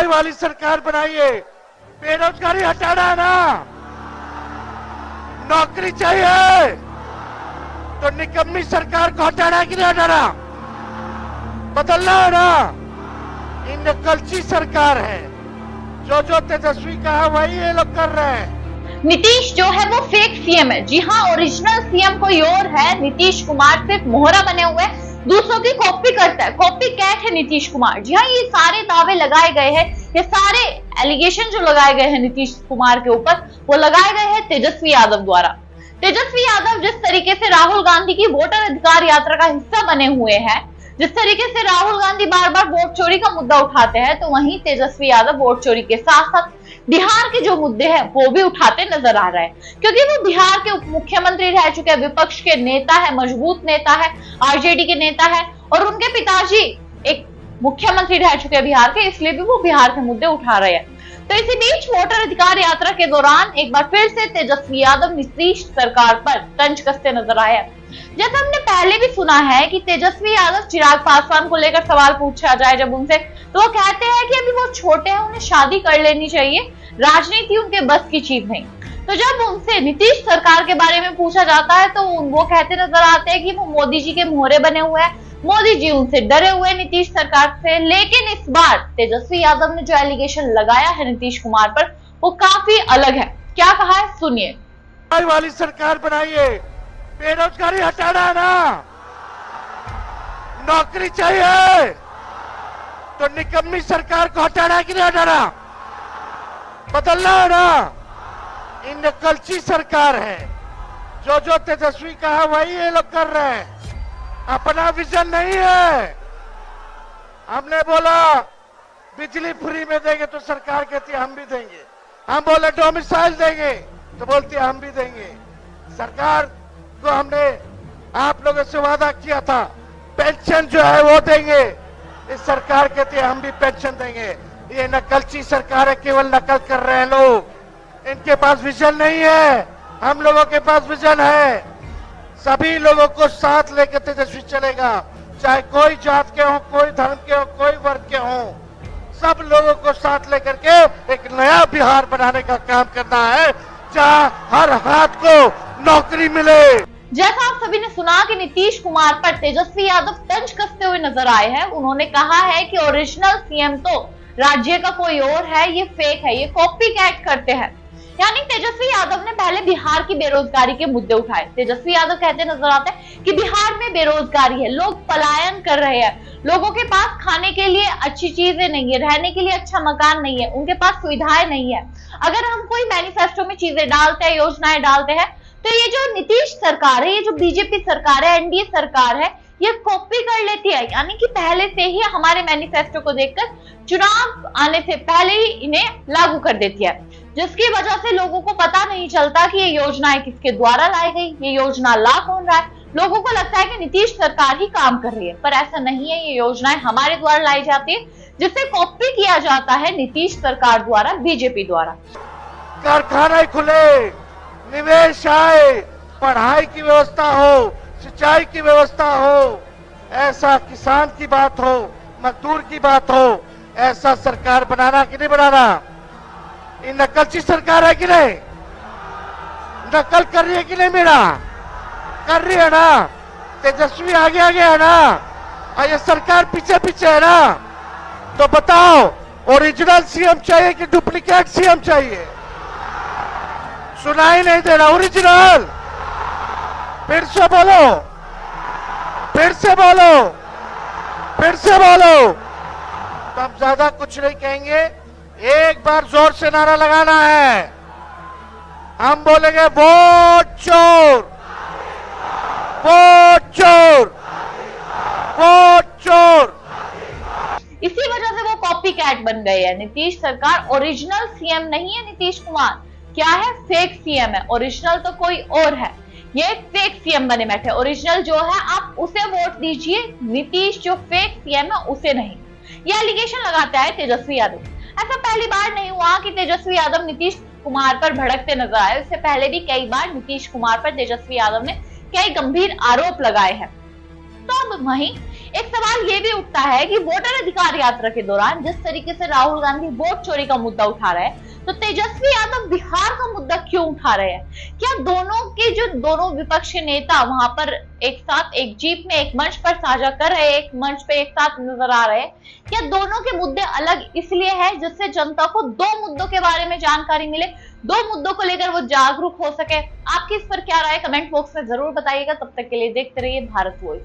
वाली सरकार बनाइए। बेरोजगारी हटाना है ना, नौकरी चाहिए तो निकम्मी सरकार को हटाना है कि नहीं हटाना, बदलना है ना। इन नकलची सरकार है, जो तेजस्वी कहा वही ये लोग कर रहे हैं। नीतीश जो है वो फेक सीएम है। जी हाँ, ओरिजिनल सीएम कोई और है। नीतीश कुमार सिर्फ मोहरा बने हुए हैं, दूसरों की कॉपी करता है, कॉपी कैट है नीतीश कुमार। जी हाँ, ये सारे दावे लगाए गए हैं, ये सारे एलिगेशन जो लगाए गए हैं नीतीश कुमार के ऊपर, वो लगाए गए हैं तेजस्वी यादव द्वारा। तेजस्वी यादव जिस तरीके से राहुल गांधी की वोटर अधिकार यात्रा का हिस्सा बने हुए हैं, जिस तरीके से राहुल गांधी बार बार वोट चोरी का मुद्दा उठाते हैं, तो वहीं तेजस्वी यादव वोट चोरी के साथ साथ बिहार के जो मुद्दे हैं वो भी उठाते नजर आ रहे हैं, क्योंकि वो बिहार के उप मुख्यमंत्री रह चुके हैं, विपक्ष के नेता है, मजबूत नेता है, आरजेडी के नेता है, और उनके पिताजी एक मुख्यमंत्री रह चुके हैं बिहार के, इसलिए भी वो बिहार के मुद्दे उठा रहे हैं। तो इसी बीच वोटर अधिकार यात्रा के दौरान एक बार फिर से तेजस्वी यादव नीतीश सरकार पर तंज कसते नजर आए। जैसे हमने पहले भी सुना है कि तेजस्वी यादव चिराग पासवान को लेकर सवाल पूछा जाए जब उनसे, तो वो कहते हैं कि अभी वो छोटे हैं, उन्हें शादी कर लेनी चाहिए, राजनीति उनके बस की चीज नहीं। तो जब उनसे नीतीश सरकार के बारे में पूछा जाता है तो वो कहते नजर आते हैं कि वो मोदी जी के मोहरे बने हुए हैं, मोदी जी उनसे डरे हुए नीतीश सरकार से। लेकिन इस बार तेजस्वी यादव ने जो एलिगेशन लगाया है नीतीश कुमार पर, वो काफी अलग है। क्या कहा है सुनिए। वाली सरकार बनाइए, बेरोजगारी हटाना है ना, नौकरी चाहिए तो निकम्मी सरकार को हटाना है कि नहीं हटाना, बदलना है ना। इन नकलची सरकार है, जो तेजस्वी कहा वही ये लोग कर रहे हैं। अपना विजन नहीं है। हमने बोला बिजली फ्री में देंगे तो सरकार कहती है हम भी देंगे, हम बोले डोमिसाइल देंगे तो बोलती है हम भी देंगे। सरकार को हमने आप लोगों से वादा किया था पेंशन जो है वो देंगे, इस सरकार कहती है हम भी पेंशन देंगे। ये नकलची सरकार है, केवल नकल कर रहे हैं लोग, इनके पास विजन नहीं है। हम लोगों के पास विजन है। सभी लोगों को साथ लेकर तेजस्वी चलेगा, चाहे कोई जात के हो, कोई धर्म के हो, कोई वर्ग के हो, सब लोगों को साथ लेकर के एक नया बिहार बनाने का काम करना है, जहां हर हाथ को नौकरी मिले। जैसा आप सभी ने सुना कि नीतीश कुमार पर तेजस्वी यादव तंज कसते हुए नजर आए हैं। उन्होंने कहा है कि ओरिजिनल सीएम तो राज्य का कोई और है, ये फेक है, ये कॉपी कैट करते हैं। यानी तेजस्वी यादव ने पहले बिहार की बेरोजगारी के मुद्दे उठाए। तेजस्वी यादव कहते नजर आते हैं कि बिहार में बेरोजगारी है, लोग पलायन कर रहे हैं, लोगों के पास खाने के लिए अच्छी चीजें नहीं है, रहने के लिए अच्छा मकान नहीं है, उनके पास सुविधाएं नहीं है। अगर हम कोई मैनिफेस्टो में चीजें डालते हैं, योजनाएं डालते हैं, तो ये जो नीतीश सरकार है, ये जो बीजेपी सरकार है, एनडीए सरकार है, ये कॉपी कर लेती है। यानी कि पहले से ही हमारे मैनिफेस्टो को देखकर चुनाव आने से पहले ही इन्हें लागू कर देती है, जिसकी वजह से लोगों को पता नहीं चलता कि ये योजनाएं किसके द्वारा लाई गई, ये योजना ला कौन रहा है। लोगों को लगता है कि नीतीश सरकार ही काम कर रही है, पर ऐसा नहीं है। ये योजनाएं हमारे द्वारा लाई जाती है, जिसे कॉपी किया जाता है नीतीश सरकार द्वारा, बीजेपी द्वारा। कारखाने खुले, निवेश आए, पढ़ाई की व्यवस्था हो, सिंचाई की व्यवस्था हो, ऐसा किसान की बात हो, मजदूर की बात हो, ऐसा सरकार बनाना कि नहीं बनाना। ये नकलची सरकार है कि नहीं, नकल कर रही है कि नहीं, मेरा कर रही है ना। तेजस्वी आगे आगे है ना, और ये सरकार पीछे पीछे है ना। तो बताओ ओरिजिनल सीएम चाहिए कि डुप्लीकेट सीएम चाहिए? सुनाई नहीं दे रहा। ओरिजिनल, फिर से बोलो, फिर से बोलो, फिर से बोलो। तो हम ज्यादा कुछ नहीं कहेंगे, एक बार जोर से नारा लगाना है। हम बोलेंगे वोट चोर, वोट चोर, वोट चोर। इसी वजह से वो कॉपी कैट बन गए हैं। नीतीश सरकार ओरिजिनल सीएम नहीं है। नीतीश कुमार क्या है? फेक सीएम है। ओरिजिनल तो कोई और है, ये फेक सीएम बने बैठे। ओरिजिनल जो है आप उसे वोट दीजिए, नीतीश जो फेक सीएम है उसे नहीं। ये एलिगेशन लगाता है तेजस्वी यादव। ऐसा पहली बार नहीं हुआ कि तेजस्वी यादव नीतीश कुमार पर भड़कते नजर आए। इससे पहले भी कई बार नीतीश कुमार पर तेजस्वी यादव ने कई गंभीर आरोप लगाए हैं। तो अब वहीं एक सवाल ये भी उठता है कि वोटर अधिकार यात्रा के दौरान जिस तरीके से राहुल गांधी वोट चोरी का मुद्दा उठा रहे हैं, तो तेजस्वी यादव बिहार का मुद्दा क्यों उठा रहे हैं? क्या दोनों विपक्षी नेता वहां पर एक साथ एक जीप में एक मंच पर साझा कर रहे हैं, एक मंच पे एक साथ नजर आ रहे हैं? क्या दोनों के मुद्दे अलग इसलिए है जिससे जनता को दो मुद्दों के बारे में जानकारी मिले, दो मुद्दों को लेकर वो जागरूक हो सके? आपकी इस पर क्या राय, कमेंट बॉक्स में जरूर बताइएगा। तब तक के लिए देखते रहिए भारत वॉइस।